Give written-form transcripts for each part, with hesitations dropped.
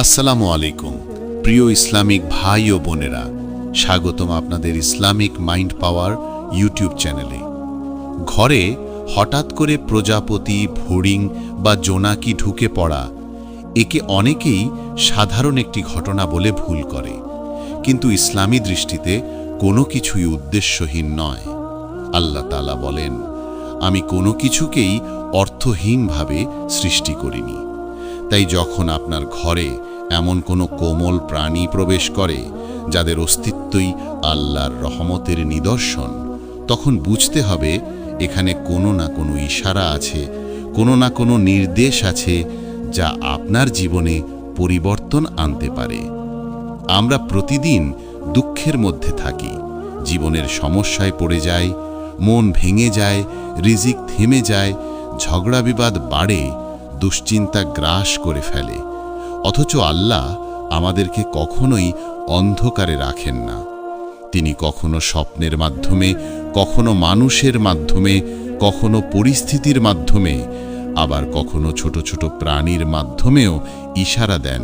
আসসালামু আলাইকুম প্রিয় ইসলামিক ভাই ও বোনেরা, স্বাগতম আপনাদের ইসলামিক মাইন্ড পাওয়ার ইউটিউব চ্যানেলে। ঘরে হঠাৎ করে প্রজাপতি, ফড়িং বা জোনাকি ঢুকে পড়া, একে অনেকেই সাধারণ একটি ঘটনা বলে ভুল করে, কিন্তু ইসলামী দৃষ্টিতে কোনো কিছুই উদ্দেশ্যহীন নয়। আল্লাহ তাআলা বলেন, আমি কোনো কিছুকেই অর্থহীনভাবে সৃষ্টি করিনি। তাই যখন আপনার ঘরে এমন কোনো কোমল প্রাণী প্রবেশ করে যাদের অস্তিত্বই আল্লাহর রহমতের নিদর্শন, তখন বুঝতে হবে এখানে কোনো না কোনো ইশারা আছে, কোনো না কোনো নির্দেশ আছে যা আপনার জীবনে পরিবর্তন আনতে পারে। আমরা প্রতিদিন দুঃখের মধ্যে থাকি, জীবনের সমস্যায় পড়ে যাই, মন ভেঙে যায়, রিজিক থেমে যায়, ঝগড়া বিবাদ বাড়ে, দুশ্চিন্তা গ্রাস করে ফেলে। অথচ আল্লাহ আমাদেরকে কখনোই অন্ধকারে রাখেন না। তিনি কখনো স্বপ্নের মাধ্যমে, কখনো মানুষের মাধ্যমে, কখনো পরিস্থিতির মাধ্যমে, আবার কখনো ছোট ছোট প্রাণীর মাধ্যমেও ইশারা দেন,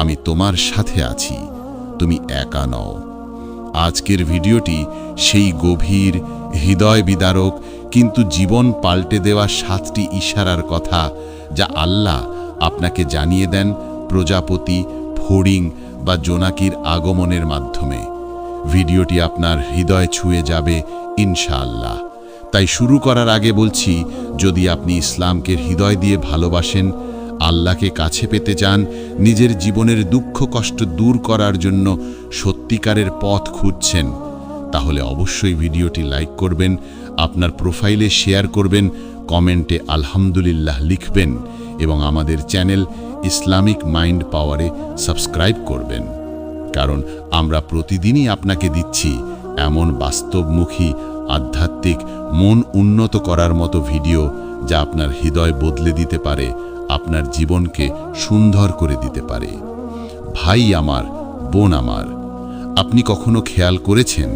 আমি তোমার সাথে আছি, তুমি একা নও। আজকের ভিডিওটি সেই গভীর, হৃদয় বিদারক কিন্তু জীবন পাল্টে দেওয়া 7টি ইশারার কথা, যা আল্লাহ আপনাকে জানিয়ে দেন প্রজাপতি, ফড়িং বা জোনাকির আগমনের মাধ্যমে। ভিডিওটি আপনার হৃদয় ছুঁয়ে যাবে ইনশাআল্লাহ। তাই শুরু করার আগে বলছি, যদি আপনি ইসলামকে হৃদয় দিয়ে ভালোবাসেন, আল্লাহকে কাছে পেতে চান, নিজের জীবনের দুঃখ কষ্ট দূর করার জন্য সত্যিকারের পথ খুঁজছেন, তাহলে অবশ্যই ভিডিওটি লাইক করবেন, আপনার প্রোফাইলে শেয়ার করবেন, কমেন্টে আলহামদুলিল্লাহ লিখবেন এবং আমাদের চ্যানেল ইসলামিক মাইন্ড পাওয়ারে সাবস্ক্রাইব করবেন। কারণ আমরা প্রতিদিনই আপনাকে দিচ্ছি এমন বাস্তবমুখী, আধ্যাত্মিক, মন উন্নত করার মতো ভিডিও, যা আপনার হৃদয় বদলে দিতে পারে, আপনার জীবনকে সুন্দর করে দিতে পারে। ভাই আমার, বোন আমার, আপনি কখনো খেয়াল করেছেন,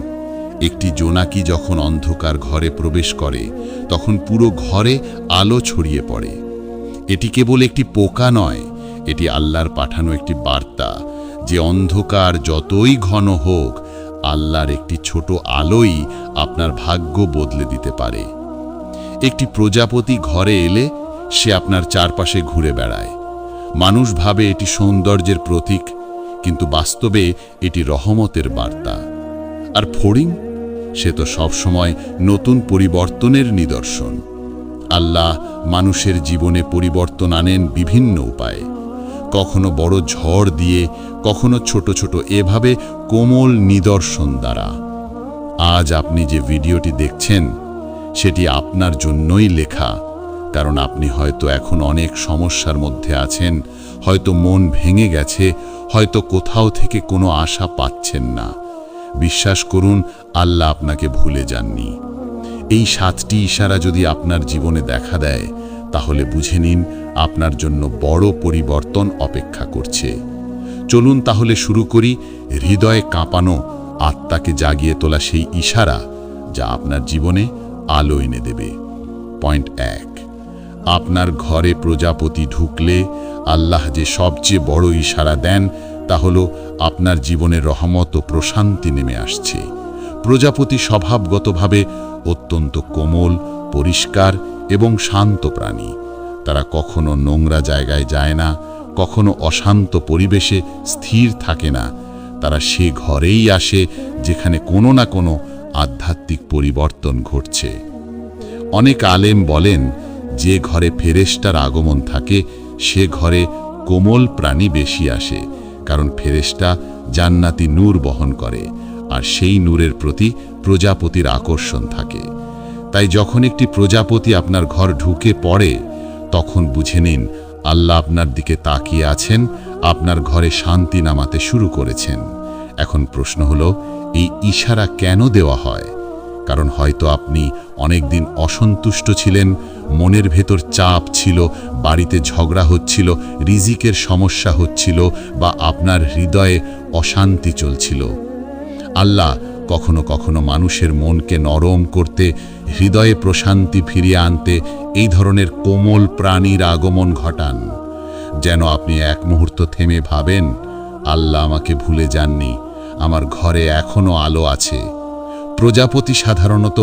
একটি জোনাকি যখন অন্ধকার ঘরে প্রবেশ করে তখন পুরো ঘরে আলো ছড়িয়ে পড়ে? এটি কেবল একটি পোকা নয়, এটি আল্লাহর পাঠানো একটি বার্তা যে অন্ধকার যতই ঘন হোক, আল্লাহর একটি ছোট আলোই আপনার ভাগ্য বদলে দিতে পারে। একটি প্রজাপতি ঘরে এলে সে আপনার চারপাশে ঘুরে বেড়ায়। মানুষ ভাবে এটি সৌন্দর্যের প্রতীক, কিন্তু বাস্তবে এটি রহমতের বার্তা। আর ফড়িং, সে তো সবসময় নতুন পরিবর্তনের নিদর্শন। আল্লাহ মানুষের জীবনে পরিবর্তন আনেন বিভিন্ন উপায়ে, কখনো বড় ঝড় দিয়ে, কখনো ছোট ছোট এভাবে কোমল নিদর্শন দ্বারা। আজ আপনি যে ভিডিওটি দেখছেন, সেটি আপনার জন্যই লেখা। কারণ আপনি হয়তো এখন অনেক সমস্যার মধ্যে আছেন, হয়তো মন ভেঙে গেছে, হয়তো কোথাও থেকে কোনো আশা পাচ্ছেন না। বিশ্বাস করুন, আল্লাহ আপনাকে ভুলে যাননি। এই 7টি ইশারা যদি আপনার জীবনে দেখা দেয়, তাহলে বুঝে নিন আপনার জন্য বড় পরিবর্তন অপেক্ষা করছে। চলুন তাহলে শুরু করি হৃদয়ে কাঁপানো, আত্মাকে জাগিয়ে তোলা সেই ইশারা, যা আপনার জীবনে আলো এনে দেবে। পয়েন্ট 1, আপনার ঘরে প্রজাপতি ঢুকলে আল্লাহ যে সবচেয়ে বড় ইশারা দেন, তা হলো আপনার জীবনে রহমত ও প্রশান্তি নেমে আসছে। প্রজাপতি স্বভাবগতভাবে অত্যন্ত কোমল, পরিষ্কার এবং শান্ত প্রাণী। তারা কখনো নোংরা জায়গায় যায় না, কখনো অশান্ত পরিবেশে স্থির থাকে না। তারা সে ঘরেই আসে যেখানে কোনো না কোনো আধ্যাত্মিক পরিবর্তন ঘটছে। অনেক আলেম বলেন, যে ঘরে ফেরেশতার আগমন থাকে সে ঘরে কোমল প্রাণী বেশি আসে, কারণ ফেরেশতা জান্নাতি নূর বহন করে, আর সেই নূরের প্রতি প্রজাপতির আকর্ষণ থাকে। তাই যখন একটি প্রজাপতি আপনার ঘর ঢুকে পড়ে, তখন বুঝে নিন আল্লাহ আপনার দিকে তাকিয়ে আছেন, আপনার ঘরে শান্তি নামাতে শুরু করেছেন। এখন প্রশ্ন হলো, এই ইশারা কেন দেওয়া হয়? কারণ হয়তো আপনি অনেকদিন অসন্তুষ্ট ছিলেন, মনের ভেতর চাপ ছিল, বাড়িতে ঝগড়া হচ্ছিল, রিজিকের সমস্যা হচ্ছিল, বা আপনার হৃদয়ে অশান্তি চলছিল। আল্লাহ কখনো কখনো মানুষের মনকে নরম করতে, হৃদয়ে প্রশান্তি ফিরিয়ে আনতে এই ধরনের কোমল প্রাণীর আগমন ঘটান। যেন আপনি এক মুহূর্ত থেমে ভাবেন, আল্লাহ আমাকে ভুলে যাননি, আমার ঘরে এখনো আলো আছে। প্রজাপতি সাধারণত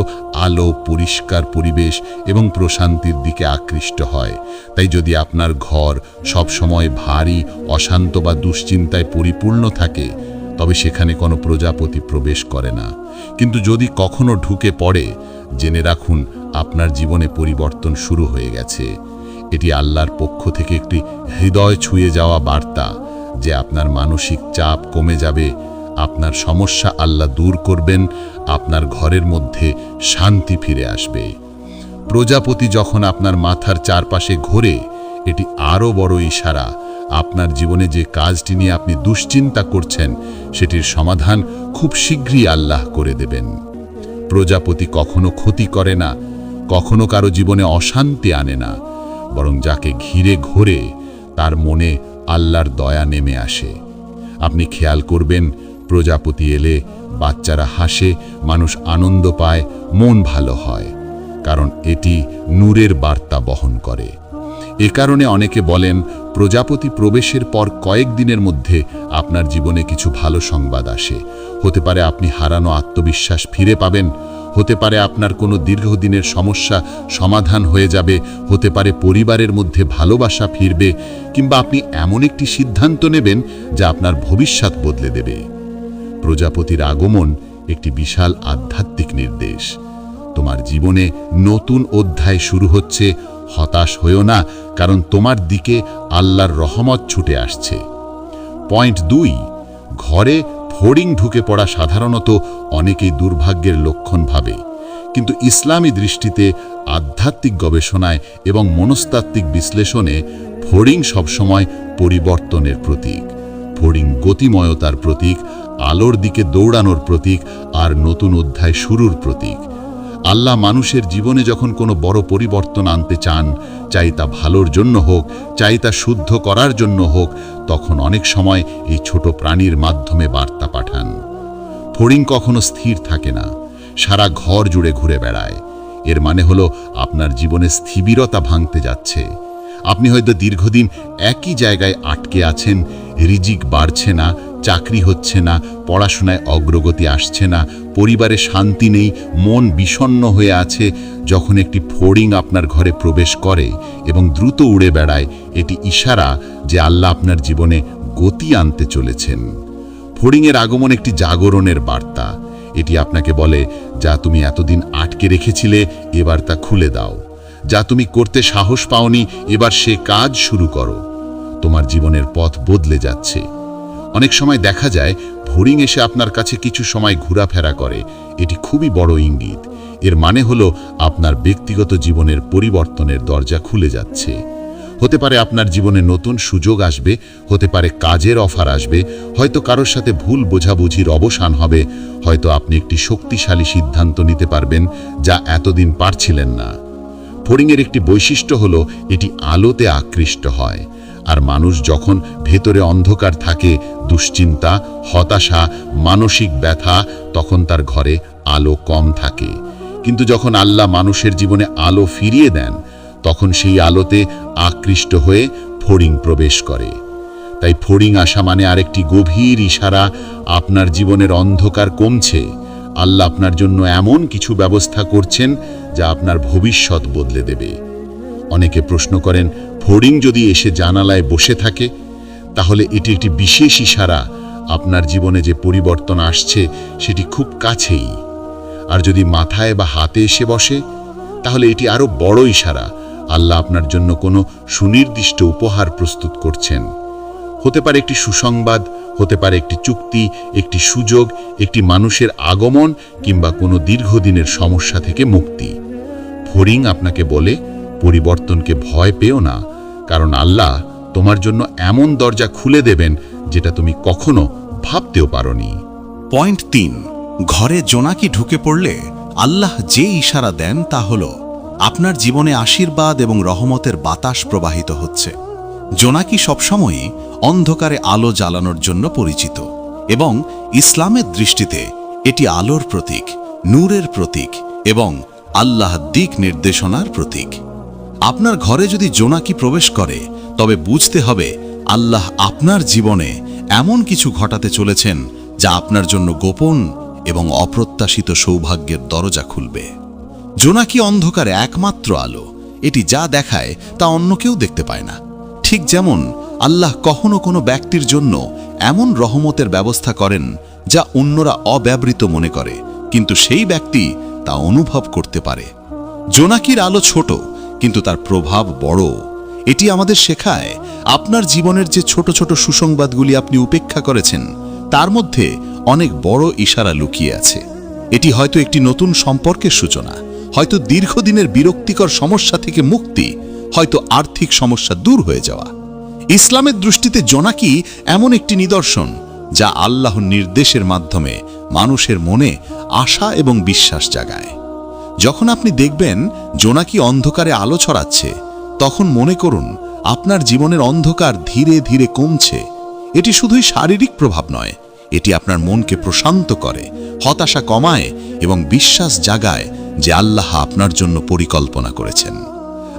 আলো, পরিষ্কার পরিবেশ এবং প্রশান্তির দিকে আকৃষ্ট হয়। তাই যদি আপনার ঘর সবসময় ভারী, অশান্ত বা দুশ্চিন্তায় পরিপূর্ণ থাকে, তবে সেখানে কোনো প্রজাপতি প্রবেশ করে না। কিন্তু যদি কখনো ঢুকে পড়ে, জেনে রাখুন আপনার জীবনে পরিবর্তন শুরু হয়ে গেছে। এটি আল্লাহর পক্ষ থেকে একটি হৃদয় ছুঁয়ে যাওয়া বার্তা যে আপনার মানসিক চাপ কমে যাবে, আপনার সমস্যা আল্লাহ দূর করবেন, আপনার ঘরের মধ্যে শান্তি ফিরে আসবে। প্রজাপতি যখন আপনার মাথার চারপাশে ঘোরে, এটি আরও বড় ইশারা আপনার জীবনে যে কাজটি নিয়ে আপনি দুশ্চিন্তা করছেন, সেটির সমাধান খুব শীঘ্রই আল্লাহ করে দেবেন। প্রজাপতি কখনো ক্ষতি করে না, কখনো কারো জীবনে অশান্তি আনে না, বরং যাকে ঘিরে ঘোরে তার মনে আল্লাহর দয়া নেমে আসে। আপনি খেয়াল করবেন, প্রজাপতি এলে বাচ্চারা হাসে, মানুষ আনন্দ পায়, মন ভালো হয়, কারণ এটি নূরের বার্তা বহন করে। এ কারণে অনেকে বলেন, প্রজাপতি প্রবেশের পর কয়েকদিনের মধ্যে আপনার জীবনে কিছু ভালো সংবাদ আসে। হতে পারে আপনি হারানো আত্মবিশ্বাস ফিরে পাবেন, হতে পারে আপনার কোনো দীর্ঘদিনের সমস্যা সমাধান হয়ে যাবে, হতে পারে পরিবারের মধ্যে ভালোবাসা ফিরবে, কিংবা আপনি এমন একটি সিদ্ধান্ত নেবেন যা আপনার ভবিষ্যৎ বদলে দেবে। প্রজাপতির আগমন একটি বিশাল আধ্যাত্মিক নির্দেশ। তোমার জীবনে নতুন অধ্যায় শুরু হচ্ছে, হতাশ হয়েও না, কারণ তোমার দিকে আল্লাহর রহমত ছুটে আসছে। পয়েন্ট 2, ঘরে ফড়িং ঢুকে পড়া সাধারণত অনেকেই দুর্ভাগ্যের লক্ষণ ভাবে, কিন্তু ইসলামী দৃষ্টিতে, আধ্যাত্মিক গবেষণায় এবং মনস্তাত্ত্বিক বিশ্লেষণে ফড়িং সবসময় পরিবর্তনের প্রতীক। ফড়িং গতিময়তার প্রতীক, আলোর দিকে দৌড়ানোর প্রতীক আর নতুন অধ্যায় শুরুর প্রতীক। আল্লাহ মানুষের জীবনে যখন কোনো বড় পরিবর্তন আনতে চান, চাই তা ভালোর জন্য হোক, চাই তা শুদ্ধ করার জন্য হোক, তখন অনেক সময় এই ছোট প্রাণীর মাধ্যমে বার্তা পাঠান। ফড়িং কখনো স্থির থাকে না, সারা ঘর জুড়ে ঘুরে বেড়ায়। এর মানে হলো আপনার জীবনে স্থিরতা ভাঙতে যাচ্ছে। আপনি হয়তো দীর্ঘদিন একই জায়গায় আটকে আছেন, রিজিক বাড়ছে না, চাকরি হচ্ছে না, পড়াশোনায় অগ্রগতি আসছে না, পরিবারে শান্তি নেই, মন বিষণ্ণ হয়ে আছে। যখন একটি ফড়িং আপনার ঘরে প্রবেশ করে এবং দ্রুত উড়ে বেড়ায়, এটি ইশারা যে আল্লাহ আপনার জীবনে গতি আনতে চলেছেন। ফড়িংয়ের আগমন একটি জাগরণের বার্তা। এটি আপনাকে বলে, যা তুমি এতদিন আটকে রেখেছিলে, এবার তা খুলে দাও। যা তুমি করতে সাহস পাওনি, এবার সে কাজ শুরু করো। তোমার জীবনের পথ বদলে যাচ্ছে। অনেক সময় দেখা যায় ফড়িং এসে আপনার কাছে কিছু সময় ঘোরাফেরা করে, এটি খুবই বড় ইঙ্গিত। এর মানে হলো আপনার ব্যক্তিগত জীবনের পরিবর্তনের দরজা খুলে যাচ্ছে। হতে পারে আপনার জীবনে নতুন সুযোগ আসবে, হতে পারে কাজের অফার আসবে, হয়তো কারোর সাথে ভুল বোঝাবুঝির অবসান হবে, হয়তো আপনি একটি শক্তিশালী সিদ্ধান্ত নিতে পারবেন যা এতদিন পারছিলেন না। ফড়িংয়ের একটি বৈশিষ্ট্য হলো এটি আলোতে আকৃষ্ট হয়, আর মানুষ যখন ভেতরে অন্ধকার থাকে, দুশ্চিন্তা, হতাশা, মানসিক ব্যথা, তখন তার ঘরে আলো কম থাকে। কিন্তু যখন আল্লাহ মানুষের জীবনে আলো ফিরিয়ে দেন, তখন সেই আলোতে আকৃষ্ট হয়ে ফড়িং প্রবেশ করে। তাই ফড়িং আসা মানে আরেকটি গভীর ইশারা, আপনার জীবনের অন্ধকার কমছে। আল্লাহ আপনার জন্য এমন কিছু ব্যবস্থা করছেন যা আপনার ভবিষ্যৎ বদলে দেবে। অনেকে প্রশ্ন করেন, ফড়িং যদি এসে জানালায় বসে থাকে, তাহলে এটি একটি বিশেষ ইশারা আপনার জীবনে যে পরিবর্তন আসছে সেটি খুব কাছেই। আর যদি মাথায় বা হাতে এসে বসে, তাহলে এটি আরো বড় ইশারা আল্লাহ আপনার জন্য কোনো সুনির্দিষ্ট উপহার প্রস্তুত করছেন। হতে পারে একটি সুসংবাদ, হতে পারে একটি চুক্তি, একটি সুযোগ, একটি মানুষের আগমন, কিংবা কোনো দীর্ঘদিনের সমস্যা থেকে মুক্তি। ফড়িং আপনাকে বলে, পরিবর্তনকে ভয় পেও না, কারণ আল্লাহ তোমার জন্য এমন দরজা খুলে দেবেন যেটা তুমি কখনো ভাবতেও পারোনি। পয়েন্ট 3, ঘরে জোনাকি ঢুকে পড়লে আল্লাহ যে ইশারা দেন তা হলো আপনার জীবনে আশীর্বাদ এবং রহমতের বাতাস প্রবাহিত হচ্ছে। জোনাকি সবসময়ই অন্ধকারে আলো জ্বালানোর জন্য পরিচিত, এবং ইসলামের দৃষ্টিতে এটি আলোর প্রতীক, নূরের প্রতীক এবং আল্লাহ দিক নির্দেশনার প্রতীক। আপনার ঘরে যদি জোনাকি প্রবেশ করে তবে বুঝতে হবে আল্লাহ আপনার জীবনে এমন কিছু ঘটাতে চলেছেন যা আপনার জন্য গোপন এবং অপ্রত্যাশিত সৌভাগ্যের দরজা খুলবে। জোনাকি অন্ধকারে একমাত্র আলো, এটি যা দেখায় তা অন্য কেউ দেখতে পায় না। ঠিক যেমন আল্লাহ কখনো কোনো ব্যক্তির জন্য এমন রহমতের ব্যবস্থা করেন যা অন্যরা অব্যবহৃত মনে করে, কিন্তু সেই ব্যক্তি তা অনুভব করতে পারে। জোনাকির আলো ছোট, কিন্তু তার প্রভাব বড়। এটি আমাদের শেখায় আপনার জীবনের যে ছোট ছোট সুসংবাদগুলি আপনি উপেক্ষা করেছেন তার মধ্যে অনেক বড় ইশারা লুকিয়ে আছে। এটি হয়তো একটি নতুন সম্পর্কের সূচনা, হয়তো দীর্ঘদিনের বিরক্তিকর সমস্যা থেকে মুক্তি, হয়তো আর্থিক সমস্যা দূর হয়ে যাওয়া। ইসলামের দৃষ্টিতে জোনাকি এমন একটি নিদর্শন যা আল্লাহর নির্দেশের মাধ্যমে মানুষের মনে আশা এবং বিশ্বাস জাগায়। যখন আপনি দেখবেন জোনাকি অন্ধকারে আলো ছড়াচ্ছে, তখন মনে করুন আপনার জীবনের অন্ধকার ধীরে ধীরে কমছে। এটি শুধুই শারীরিক প্রভাব নয়, এটি আপনার মনকে প্রশান্ত করে, হতাশা কমায় এবং বিশ্বাস জাগায় যে আল্লাহ আপনার জন্য পরিকল্পনা করেছেন।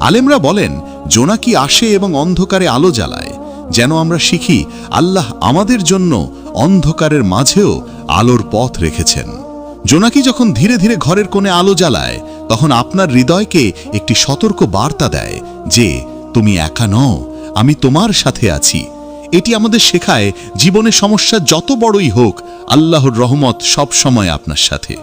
আলেমরা বলেন জোনাকি আসে এবং অন্ধকারে আলো জ্বালায়, যেন আমরা শিখি আল্লাহ আমাদের জন্য অন্ধকারের মাঝেও আলোর পথ রেখেছেন। জোনাকি যখন ধীরে ধীরে ঘরের কোণে আলো জ্বালায়, তখন আপনার হৃদয়কে একটি সতর্ক বার্তা দেয় যে তুমি একা নও, আমি তোমার সাথে আছি। এটি আমাদের শেখায় জীবনে সমস্যা যত বড়ই হোক, আল্লাহর রহমত সব সময় আপনার সাথে।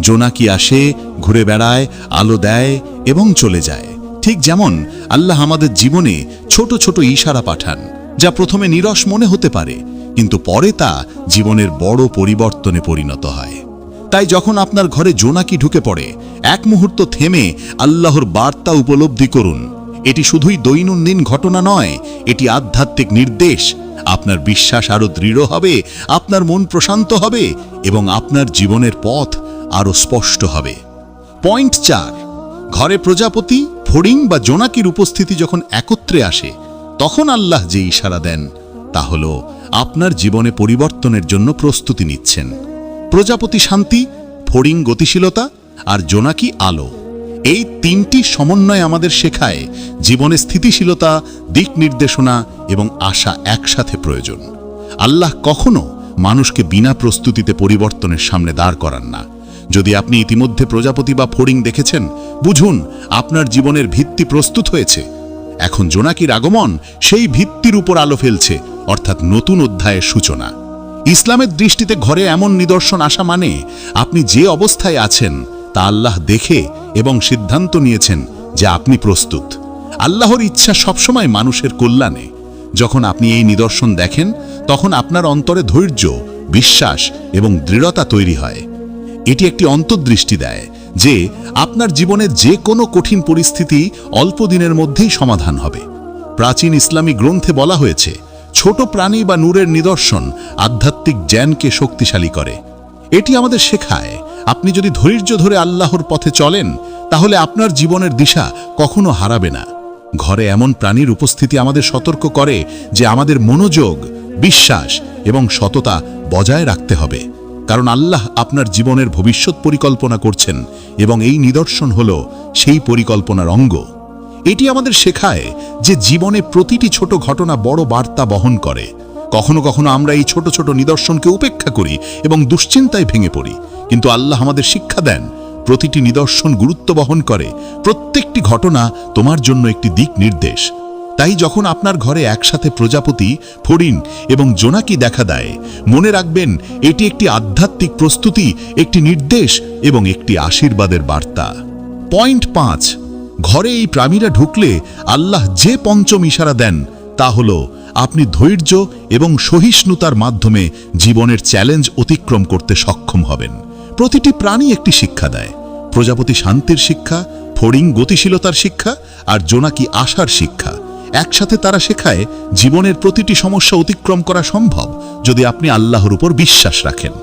জোনাকি আসে, ঘুরে বেড়ায়, আলো দেয় এবং চলে যায়। ঠিক যেমন আল্লাহ আমাদের জীবনে ছোট ছোট ইশারা পাঠান, যা প্রথমে নীরস মনে হতে পারে, কিন্তু পরে তা জীবনের বড় পরিবর্তনে পরিণত হয়। তাই যখন আপনার ঘরে জোনাকি ঢুকে পড়ে, এক মুহূর্ত থেমে আল্লাহর বার্তা উপলব্ধি করুন। এটি শুধুই দৈনন্দিন ঘটনা নয়, এটি আধ্যাত্মিক নির্দেশ। আপনার বিশ্বাস আরো দৃঢ় হবে, আপনার মন প্রশান্ত হবে এবং আপনার জীবনের পথ আরো স্পষ্ট হবে। পয়েন্ট 4, ঘরে প্রজাপতি, ফড়িং বা জোনাকির উপস্থিতি যখন একত্রে আসে, তখন আল্লাহ যে ইশারা দেন তা হলো আপনার জীবনে পরিবর্তনের জন্য প্রস্তুতি নিচ্ছেন। প্রজাপতি শান্তি, ফড়িং গতিশীলতা আর জোনাকি আলো, এই তিনটি সমন্বয় আমাদের শেখায় জীবনে স্থিতিশীলতা, দিক নির্দেশনা এবং আশা একসাথে প্রয়োজন। আল্লাহ কখনো মানুষকে বিনা প্রস্তুতিতে পরিবর্তনের সামনে দাঁড় করান না। যদি আপনি ইতিমধ্যে প্রজাপতি বা ফড়িং দেখেছেন, বুঝুন আপনার জীবনের ভিত্তি প্রস্তুত হয়েছে। এখন জোনাকির আগমন সেই ভিত্তির উপর আলো ফেলছে, অর্থাৎ নতুন অধ্যায়ের সূচনা। ইসলামের দৃষ্টিতে ঘরে এমন নিদর্শন আসা মানে আপনি যে অবস্থায় আছেন তা আল্লাহ দেখে এবং সিদ্ধান্ত নিয়েছেন যে আপনি প্রস্তুত। আল্লাহর ইচ্ছা সবসময় মানুষের কল্যাণে। যখন আপনি এই নিদর্শন দেখেন, তখন আপনার অন্তরে ধৈর্য, বিশ্বাস এবং দৃঢ়তা তৈরি হয়। এটি একটি অন্তর্দৃষ্টি দেয় যে আপনার জীবনে যে কোনো কঠিন পরিস্থিতি অল্প দিনের মধ্যেই সমাধান হবে। প্রাচীন ইসলামী গ্রন্থে বলা হয়েছে, ছোট প্রাণী বা নূরের নিদর্শন আধ্যাত্মিক জ্ঞানকে শক্তিশালী করে। এটি আমাদের শেখায় আপনি যদি ধৈর্য ধরে আল্লাহর পথে চলেন, তাহলে আপনার জীবনের দিশা কখনো হারাবে না। ঘরে এমন প্রাণীর উপস্থিতি আমাদের সতর্ক করে যে আমাদের মনোযোগ, বিশ্বাস এবং সততা বজায় রাখতে হবে, কারণ আল্লাহ আপনার জীবনের ভবিষ্যৎ পরিকল্পনা করছেন এবং এই নিদর্শন হলো সেই পরিকল্পনার অঙ্গ। এটি আমাদের শেখায় যে জীবনে প্রতিটি ছোট ঘটনা বড় বার্তা বহন করে। কখনো কখনো আমরা এই ছোট ছোট নিদর্শনকে উপেক্ষা করি এবং দুশ্চিন্তায় ভেঙে পড়ি, কিন্তু আল্লাহ আমাদের শিক্ষা দেন প্রতিটি নিদর্শন গুরুত্ব বহন করে, প্রত্যেকটি ঘটনা তোমার জন্য একটি দিক নির্দেশ। তাই যখন আপনার ঘরে একসাথে প্রজাপতি, ফড়িং এবং জোনাকি দেখা দেয়, মনে রাখবেন এটি একটি আধ্যাত্মিক প্রস্তুতি, একটি নির্দেশ এবং একটি আশীর্বাদের বার্তা। পয়েন্ট 5, ঘরে এই প্রাণীরা ঢুকলে আল্লাহ যে পঞ্চম ইশারা দেন তা হলো আপনি ধৈর্য এবং সহিষ্ণুতার মাধ্যমে জীবনের চ্যালেঞ্জ অতিক্রম করতে সক্ষম হবেন। প্রতিটি প্রাণী একটি শিক্ষা দেয়। প্রজাপতি শান্তির শিক্ষা, ফড়িং গতিশীলতার শিক্ষা আর জোনাকি আশার শিক্ষা। একসাথে তারা শেখায় জীবনের প্রতিটি সমস্যা অতিক্রম করা সম্ভব যদি আপনি আল্লাহর উপর বিশ্বাস রাখেন।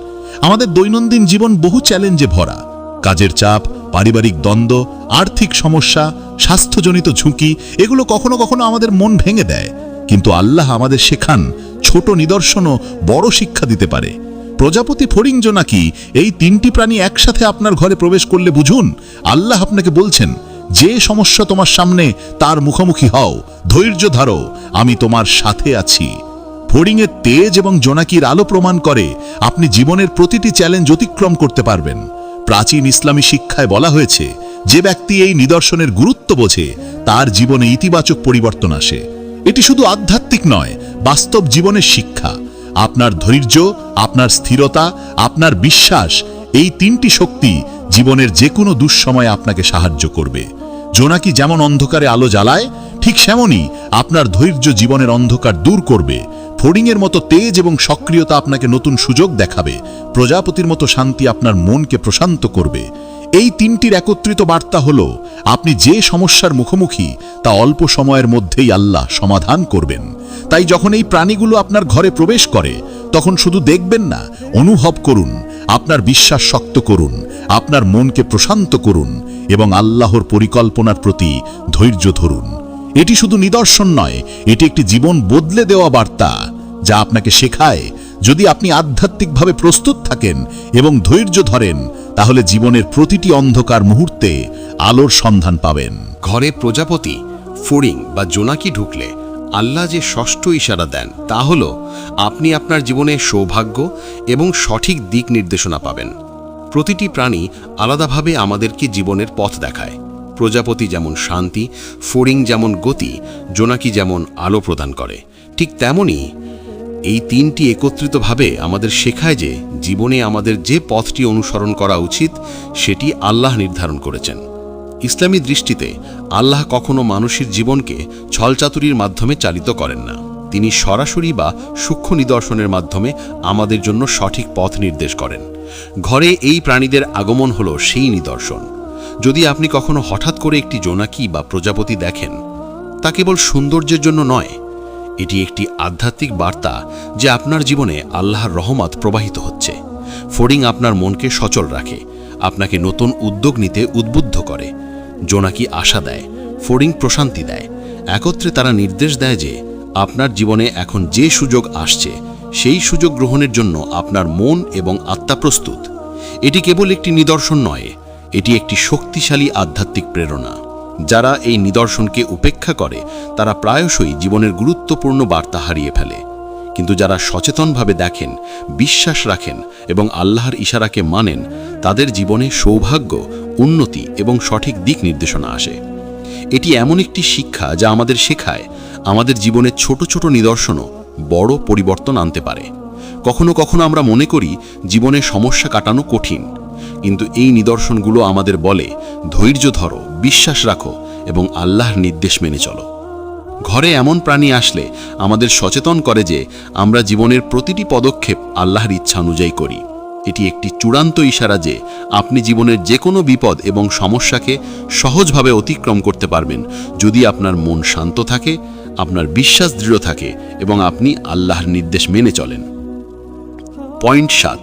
আমাদের দৈনন্দিন জীবন বহু চ্যালেঞ্জে ভরা। কাজের চাপ, পারিবারিক দ্বন্দ্ব, আর্থিক সমস্যা, স্বাস্থ্যজনিত ঝুঁকি, এগুলো কখনো কখনো আমাদের মন ভেঙে দেয়, কিন্তু আল্লাহ আমাদের শেখান ছোট নিদর্শনও বড় শিক্ষা দিতে পারে। প্রজাপতি, ফড়িং, জোনাকি এই তিনটি প্রাণী একসাথে আপনার ঘরে প্রবেশ করলে বুঝুন আল্লাহ আপনাকে বলছেন যে সমস্যা তোমার সামনে তার মুখোমুখি হও, ধৈর্য ধরো, আমি তোমার সাথে আছি। ফড়িংয়ের তেজ এবং জোনাকির আলো প্রমাণ করে আপনি জীবনের প্রতিটি চ্যালেঞ্জ অতিক্রম করতে পারবেন। প্রাচীন ইসলামী শিক্ষায় বলা হয়েছে, যে ব্যক্তি এই নিদর্শনের গুরুত্ব বোঝে তার জীবনে ইতিবাচক পরিবর্তন আসে। এটি শুধু আধ্যাত্মিক নয়, বাস্তব জীবনের শিক্ষা। আপনার ধৈর্য, আপনার স্থিরতা, আপনার বিশ্বাস, এই তিনটি শক্তি জীবনের যে কোনো দুঃসময়ে আপনাকে সাহায্য করবে। জোনাকি যেমন অন্ধকারে আলো জ্বালায়, ঠিক সেমনই আপনার ধৈর্য জীবনের অন্ধকার দূর করবে। ফড়িংয়ের মতো তেজ এবং সক্রিয়তা আপনাকে নতুন সুযোগ দেখাবে। প্রজাপতির মতো শান্তি আপনার মনকে প্রশান্ত করবে। এই তিনটির একত্রিত বার্তা হলো, আপনি যে সমস্যার মুখোমুখি তা অল্প সময়ের মধ্যেই আল্লাহ সমাধান করবেন। তাই যখন এই প্রাণীগুলো আপনার ঘরে প্রবেশ করে, তখন শুধু দেখবেন না, অনুভব করুন। আপনার বিশ্বাস শক্ত করুন, আপনার মনকে প্রশান্ত করুন এবং আল্লাহর পরিকল্পনার প্রতি ধৈর্য ধরুন। এটি শুধু নিদর্শন নয়, এটি একটি জীবন বদলে দেওয়া বার্তা, যা আপনাকে শেখায়, যদি আপনি আধ্যাত্মিকভাবে প্রস্তুত থাকেন এবং ধৈর্য ধরেন, তাহলে জীবনের প্রতিটি অন্ধকার মুহূর্তে আলোর সন্ধান পাবেন। ঘরে প্রজাপতি, ফড়িং বা জোনাকি ঢুকলে আল্লাহ যে ষষ্ঠ ইশারা দেন তা হল আপনি আপনার জীবনে সৌভাগ্য এবং সঠিক দিক নির্দেশনা পাবেন। প্রতিটি প্রাণী আলাদাভাবে আমাদেরকে জীবনের পথ দেখায়। প্রজাপতি যেমন শান্তি, ফড়িং যেমন গতি, জোনাকি যেমন আলো প্রদান করে, ঠিক তেমনি এই তিনটি একত্রিতভাবে আমাদের শেখায় যে জীবনে আমাদের যে পথটি অনুসরণ করা উচিত সেটি আল্লাহ নির্ধারণ করেছেন। ইসলামী দৃষ্টিতে আল্লাহ কখনো মানুষের জীবনকে ছলচাতুরির মাধ্যমে চালিত করেন না। তিনি সরাসরি বা সূক্ষ্ম নিদর্শনের মাধ্যমে আমাদের জন্য সঠিক পথ নির্দেশ করেন। ঘরে এই প্রাণীদের আগমন হলো সেই নিদর্শন। যদি আপনি কখনো হঠাৎ করে একটি জোনাকি বা প্রজাপতি দেখেন, তা কেবল সৌন্দর্যের জন্য নয়, এটি একটি আধ্যাত্মিক বার্তা যে আপনার জীবনে আল্লাহর রহমত প্রবাহিত হচ্ছে। ফড়িং আপনার মনকে সচল রাখে, আপনাকে নতুন উদ্যোগ নিতে উদ্বুদ্ধ করে। জোনাকি আশা দেয়, ফড়িং প্রশান্তি দেয়। একত্রে তারা নির্দেশ দেয় যে আপনার জীবনে এখন যে সুযোগ আসছে সেই সুযোগ গ্রহণের জন্য আপনার মন এবং আত্মা প্রস্তুত। এটি কেবল একটি নিদর্শন নয়, এটি একটি শক্তিশালী আধ্যাত্মিক প্রেরণা। যারা এই নিদর্শনকে উপেক্ষা করে তারা প্রায়শই জীবনের গুরুত্বপূর্ণ বার্তা হারিয়ে ফেলে। কিন্তু যারা সচেতনভাবে দেখেন, বিশ্বাস রাখেন এবং আল্লাহর ইশারাকে মানেন, তাদের জীবনে সৌভাগ্য, উন্নতি এবং সঠিক দিক নির্দেশনা আসে। এটি এমন একটি শিক্ষা যা আমাদের শেখায় আমাদের জীবনে ছোট ছোট নিদর্শনও বড় পরিবর্তন আনতে পারে। কখনো কখনো আমরা মনে করি জীবনে সমস্যা কাটানো কঠিন, কিন্তু এই নিদর্শনগুলো আমাদের বলে, ধৈর্য ধরো, বিশ্বাস রাখো এবং আল্লাহর নির্দেশ মেনে চলো। ঘরে এমন প্রাণী আসলে আমাদের সচেতন করে যে আমরা জীবনের প্রতিটি পদক্ষেপ আল্লাহর ইচ্ছা অনুযায়ী করি। এটি একটি চূড়ান্ত ইশারা যে আপনি জীবনের যে কোনো বিপদ এবং সমস্যাকে সহজভাবে অতিক্রম করতে পারবেন যদি আপনার মন শান্ত থাকে, আপনার বিশ্বাস দৃঢ় থাকে এবং আপনি আল্লাহর নির্দেশ মেনে চলেন। পয়েন্ট 7,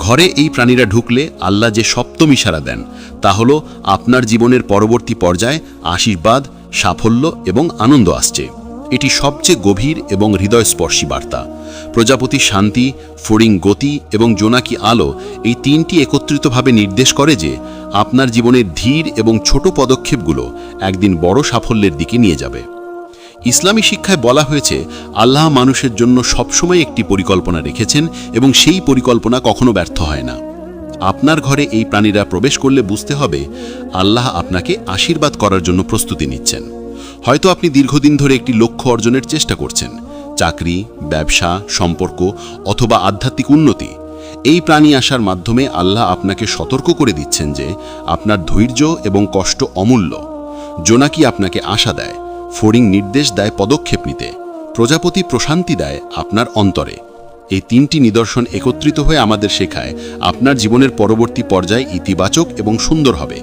ঘরে এই প্রাণীরা ঢুকলে আল্লাহ যে সপ্তম ইশারা দেন তা হলো আপনার জীবনের পরবর্তী পর্যায়ে আশীর্বাদ, সাফল্য এবং আনন্দ আসছে। এটি সবচেয়ে গভীর এবং হৃদয়স্পর্শী বার্তা। প্রজাপতি শান্তি, ফড়িং গতি এবং জোনাকি আলো, এই তিনটি একত্রিতভাবে নির্দেশ করে যে আপনার জীবনের ধীর এবং ছোট পদক্ষেপগুলো একদিন বড় সাফল্যের দিকে নিয়ে যাবে। ইসলামী শিক্ষায় বলা হয়েছে আল্লাহ মানুষের জন্য সবসময় একটি পরিকল্পনা রেখেছেন এবং সেই পরিকল্পনা কখনো ব্যর্থ হয় না। আপনার ঘরে এই প্রাণীরা প্রবেশ করলে বুঝতে হবে আল্লাহ আপনাকে আশীর্বাদ করার জন্য প্রস্তুতি নিচ্ছেন। হয়তো আপনি দীর্ঘদিন ধরে একটি লক্ষ্য অর্জনের চেষ্টা করছেন, চাকরি, ব্যবসা, সম্পর্ক অথবা আধ্যাত্মিক উন্নতি। এই প্রাণী আসার মাধ্যমে আল্লাহ আপনাকে সতর্ক করে দিচ্ছেন যে আপনার ধৈর্য এবং কষ্ট অমূল্য। জোনাকি আপনাকে আশা দেয়, ফড়িং নির্দেশ দেয় পদক্ষেপ নিতে, প্রজাপতি প্রশান্তি দেয় আপনার অন্তরে। এই তিনটি নিদর্শন একত্রিত হয়ে আমাদের শেখায় আপনার জীবনের পরবর্তী পর্যায়ে ইতিবাচক এবং সুন্দর হবে।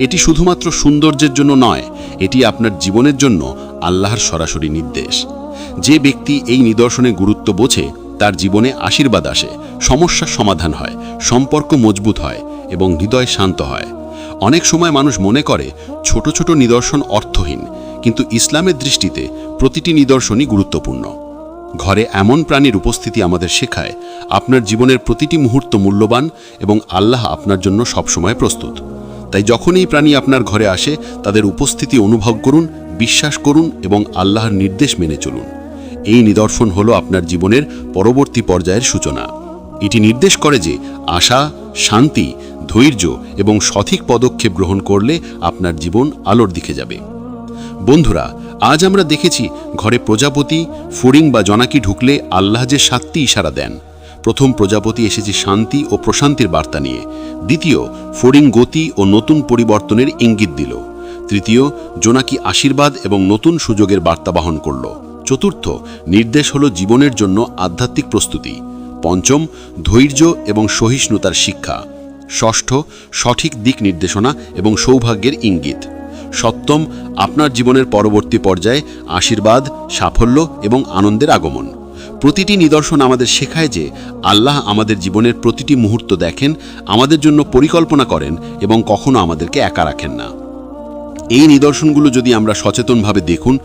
এটি শুধুমাত্র সৌন্দর্যের জন্য নয়, এটি আপনার জীবনের জন্য আল্লাহর সরাসরি নির্দেশ। যে ব্যক্তি এই নিদর্শনের গুরুত্ব বোঝে তার জীবনে আশীর্বাদ আসে, সমস্যার সমাধান হয়, সম্পর্ক মজবুত হয় এবং হৃদয় শান্ত হয়। অনেক সময় মানুষ মনে করে ছোট ছোট নিদর্শন অর্থহীন, কিন্তু ইসলামের দৃষ্টিতে প্রতিটি নিদর্শনই গুরুত্বপূর্ণ। ঘরে এমন প্রাণীর উপস্থিতি আমাদের শেখায় আপনার জীবনের প্রতিটি মুহূর্ত মূল্যবান এবং আল্লাহ আপনার জন্য সবসময় প্রস্তুত। তাই যখন এই প্রাণী আপনার ঘরে আসে তাদের উপস্থিতি অনুভব করুন, বিশ্বাস করুন এবং আল্লাহর নির্দেশ মেনে চলুন। এই নিদর্শন হলো আপনার জীবনের পরবর্তী পর্যায়ের সূচনা। এটি নির্দেশ করে যে আশা, শান্তি, ধৈর্য এবং সঠিক পদক্ষেপ গ্রহণ করলে আপনার জীবন আলোর দিকে যাবে। বন্ধুরা, আজ আমরা দেখেছি ঘরে প্রজাপতি, ফড়িং বা জোনাকি ঢুকলে আল্লাহ যে 7টি ইশারা দেন। প্রথম প্রজাপতি এসেছে শান্তি ও প্রশান্তির বার্তা নিয়ে। দ্বিতীয়, ফড়িং গতি ও নতুন পরিবর্তনের ইঙ্গিত দিল। তৃতীয়, জোনাকি আশীর্বাদ এবং নতুন সুযোগের বার্তা বহন করল। চতুর্থ, নির্দেশ হলো জীবনের জন্য আধ্যাত্মিক প্রস্তুতি। পঞ্চম, ধৈর্য এবং সহিষ্ণুতার শিক্ষা। ষষ্ঠ, সঠিক দিক নির্দেশনা এবং সৌভাগ্যের ইঙ্গিত। সপ্তম, আপনার জীবনের পরবর্তী পর্যায়ে আশীর্বাদ, সাফল্য এবং আনন্দের আগমন। প্রতিটি নিদর্শন আমাদের শেখায় যে আল্লাহ আমাদের জীবনের প্রতিটি মুহূর্ত দেখেন, আমাদের জন্য পরিকল্পনা করেন এবং কখনো আমাদেরকে একা রাখেন না। এই নিদর্শনগুলো যদি আমরা সচেতনভাবে দেখুন,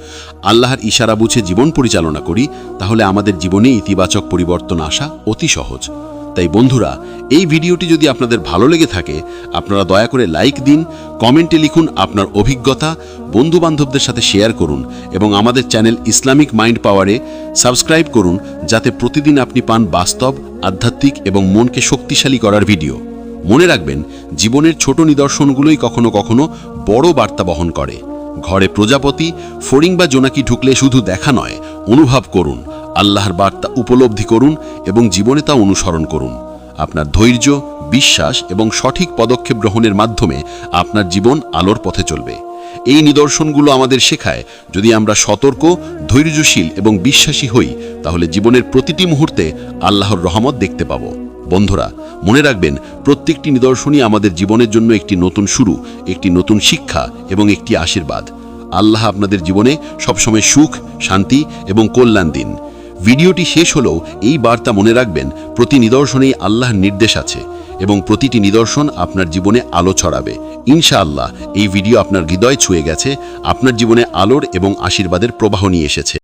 আল্লাহর ইশারা বুঝে জীবন পরিচালনা করি, তাহলে আমাদের জীবনে ইতিবাচক পরিবর্তন আসা অতি সহজ। তাই বন্ধুরা, এই ভিডিওটি যদি আপনাদের ভালো লেগে থাকে, আপনারা দয়া করে লাইক দিন, কমেন্টে লিখুন আপনার অভিজ্ঞতা, বন্ধুবান্ধবদের সাথে শেয়ার করুন এবং আমাদের চ্যানেল ইসলামিক মাইন্ড পাওয়ারে সাবস্ক্রাইব করুন, যাতে প্রতিদিন আপনি পান বাস্তব, আধ্যাত্মিক এবং মনকে শক্তিশালী করার ভিডিও। মনে রাখবেন, জীবনের ছোট নিদর্শনগুলোই কখনো কখনো বড় বার্তা বহন করে। ঘরে প্রজাপতি, ফড়িং বা জোনাকি ঢুকলে শুধু দেখা নয়, অনুভব করুন, আল্লাহর বার্তা উপলব্ধি করুন এবং জীবনে তা অনুসরণ করুন। আপনার ধৈর্য, বিশ্বাস এবং সঠিক পদক্ষেপ গ্রহণের মাধ্যমে আপনার জীবন আলোর পথে চলবে। এই নিদর্শনগুলো আমাদের শেখায়, যদি আমরা সতর্ক, ধৈর্যশীল এবং বিশ্বাসী হই, তাহলে জীবনের প্রতিটি মুহূর্তে আল্লাহর রহমত দেখতে পাব। বন্ধুরা, মনে রাখবেন, প্রত্যেকটি নিদর্শনই আমাদের জীবনের জন্য একটি নতুন শুরু, একটি নতুন শিক্ষা এবং একটি আশীর্বাদ। আল্লাহ আপনাদের জীবনে সবসময় সুখ, শান্তি এবং কল্যাণ দিন। ভিডিওটি শেষ হলেও এই বার্তা মনে রাখবেন, প্রতি নিদর্শনেই আল্লাহর নির্দেশ আছে এবং প্রতিটি নিদর্শন আপনার জীবনে আলো ছড়াবে। ইনশাআল্লাহ এই ভিডিও আপনার হৃদয় ছুঁয়ে গেছে, আপনার জীবনে আলোর এবং আশীর্বাদের প্রবাহ নিয়ে এসেছে।